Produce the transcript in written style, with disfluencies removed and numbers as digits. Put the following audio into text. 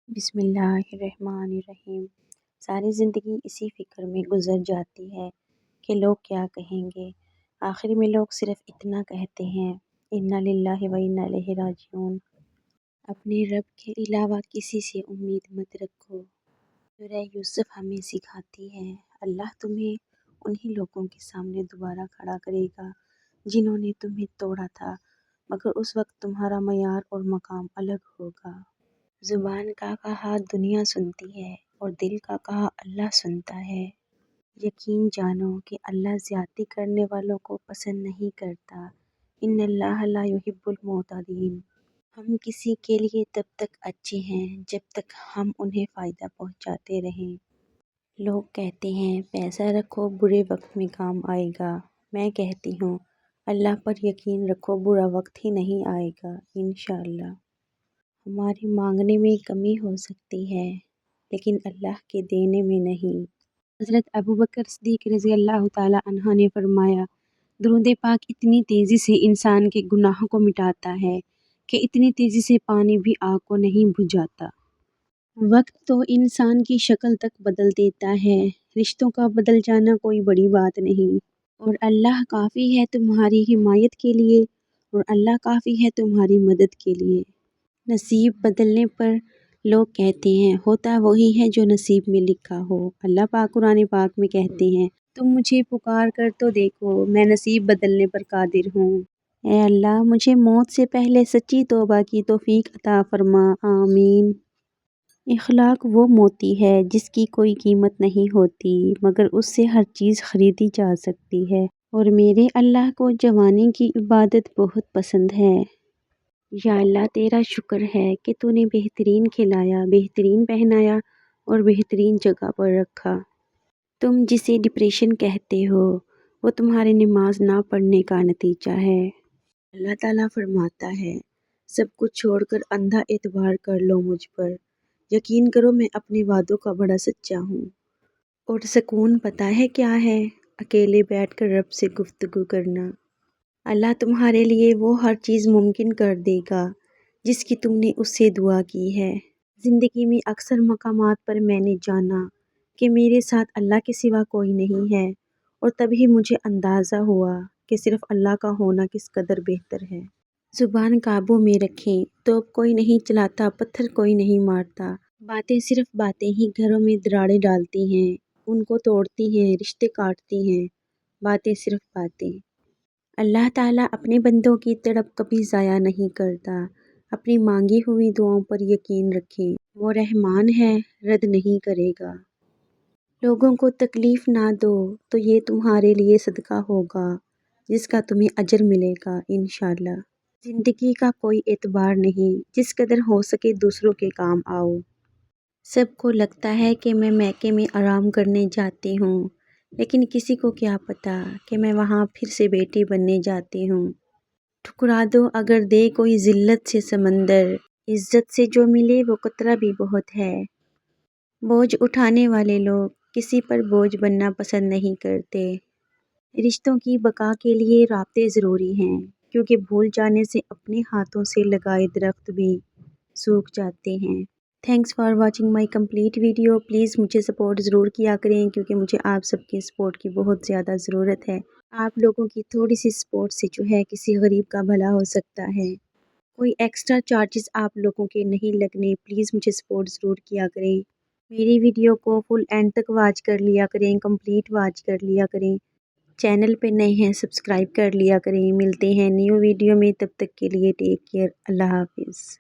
بسم اللہ الرحمن الرحیم۔ ساری زندگی اسی فکر میں گزر جاتی ہے کہ لوگ کیا کہیں گے۔ آخر میں لوگ صرف اتنا کہتے ہیں، انا للہ و انا الیہ راجعون۔ اپنے رب کے علاوہ کسی سے امید مت رکھو۔ سورہ یوسف ہمیں سکھاتی ہے، اللہ تمہیں انہی لوگوں کے سامنے دوبارہ کھڑا کرے گا جنہوں نے تمہیں توڑا تھا، مگر اس وقت تمہارا معیار اور مقام الگ ہوگا۔ زبان کا کہا دنیا سنتی ہے اور دل کا کہا اللہ سنتا ہے۔ یقین جانو کہ اللہ زیادتی کرنے والوں کو پسند نہیں کرتا۔ ان اللہ لا یحب المعتدین۔ ہم کسی کے لیے تب تک اچھے ہیں جب تک ہم انہیں فائدہ پہنچاتے رہیں۔ لوگ کہتے ہیں پیسہ رکھو برے وقت میں کام آئے گا، میں کہتی ہوں اللہ پر یقین رکھو برا وقت ہی نہیں آئے گا انشاءاللہ۔ ہمارے مانگنے میں کمی ہو سکتی ہے لیکن اللہ کے دینے میں نہیں۔ حضرت ابوبکر صدیق رضی اللہ تعالیٰ عنہ نے فرمایا، درود پاک اتنی تیزی سے انسان کے گناہوں کو مٹاتا ہے کہ اتنی تیزی سے پانی بھی آگ کو نہیں بجھاتا۔ وقت تو انسان کی شکل تک بدل دیتا ہے، رشتوں کا بدل جانا کوئی بڑی بات نہیں، اور اللہ کافی ہے تمہاری حمایت کے لیے، اور اللہ کافی ہے تمہاری مدد کے لیے۔ نصیب بدلنے پر لوگ کہتے ہیں ہوتا وہی ہے جو نصیب میں لکھا ہو۔ اللہ پاک قرآن پاک میں کہتے ہیں، تم مجھے پکار کر تو دیکھو میں نصیب بدلنے پر قادر ہوں۔ اے اللہ مجھے موت سے پہلے سچی توبہ کی توفیق عطا فرما، آمین۔ اخلاق وہ موتی ہے جس کی کوئی قیمت نہیں ہوتی مگر اس سے ہر چیز خریدی جا سکتی ہے، اور میرے اللہ کو جوانی کی عبادت بہت پسند ہے۔ یا اللہ تیرا شکر ہے کہ تو نے بہترین کھلایا، بہترین پہنایا اور بہترین جگہ پر رکھا۔ تم جسے ڈپریشن کہتے ہو وہ تمہارے نماز نہ پڑھنے کا نتیجہ ہے۔ اللہ تعالیٰ فرماتا ہے، سب کچھ چھوڑ کر اندھا اعتبار کر لو مجھ پر، یقین کرو میں اپنے وعدوں کا بڑا سچا ہوں۔ اور سکون پتہ ہے کیا ہے؟ اکیلے بیٹھ کر رب سے گفتگو کرنا۔ اللہ تمہارے لیے وہ ہر چیز ممکن کر دے گا جس کی تم نے اس سے دعا کی ہے۔ زندگی میں اکثر مقامات پر میں نے جانا کہ میرے ساتھ اللہ کے سوا کوئی نہیں ہے، اور تبھی مجھے اندازہ ہوا کہ صرف اللہ کا ہونا کس قدر بہتر ہے۔ زبان قابو میں رکھیں، توپ کوئی نہیں چلاتا، پتھر کوئی نہیں مارتا، باتیں صرف باتیں ہی گھروں میں دراڑیں ڈالتی ہیں، ان کو توڑتی ہیں، رشتے کاٹتی ہیں، باتیں صرف باتیں۔ اللہ تعالیٰ اپنے بندوں کی تڑپ کبھی ضائع نہیں کرتا۔ اپنی مانگی ہوئی دعاؤں پر یقین رکھیں، وہ رحمان ہے، رد نہیں کرے گا۔ لوگوں کو تکلیف نہ دو تو یہ تمہارے لیے صدقہ ہوگا جس کا تمہیں اجر ملے گا انشاءاللہ۔ زندگی کا کوئی اعتبار نہیں، جس قدر ہو سکے دوسروں کے کام آؤ۔ سب کو لگتا ہے کہ میں میکے میں آرام کرنے جاتی ہوں، لیکن کسی کو کیا پتا کہ میں وہاں پھر سے بیٹی بننے جاتی ہوں۔ ٹھکرا دو اگر دے کوئی ذلت سے سمندر، عزت سے جو ملے وہ قطرہ بھی بہت ہے۔ بوجھ اٹھانے والے لوگ کسی پر بوجھ بننا پسند نہیں کرتے۔ رشتوں کی بقا کے لیے رابطے ضروری ہیں، کیونکہ بھول جانے سے اپنے ہاتھوں سے لگائے درخت بھی سوکھ جاتے ہیں۔ Thanks for watching my complete video. Please مجھے سپورٹ ضرور کیا کریں کیونکہ مجھے آپ سب کے سپورٹ کی بہت زیادہ ضرورت ہے۔ آپ لوگوں کی تھوڑی سی سپورٹ سے جو ہے کسی غریب کا بھلا ہو سکتا ہے۔ کوئی ایکسٹرا چارجز آپ لوگوں کے نہیں لگنے، پلیز مجھے سپورٹ ضرور کیا کریں۔ میری ویڈیو کو فل اینڈ تک واچ کر لیا کریں، کمپلیٹ واچ کر لیا کریں۔ چینل پہ نئے ہیں سبسکرائب کر لیا کریں۔ ملتے ہیں نیو ویڈیو میں، تب تک کے لیے ٹیک کیئر، اللہ حافظ۔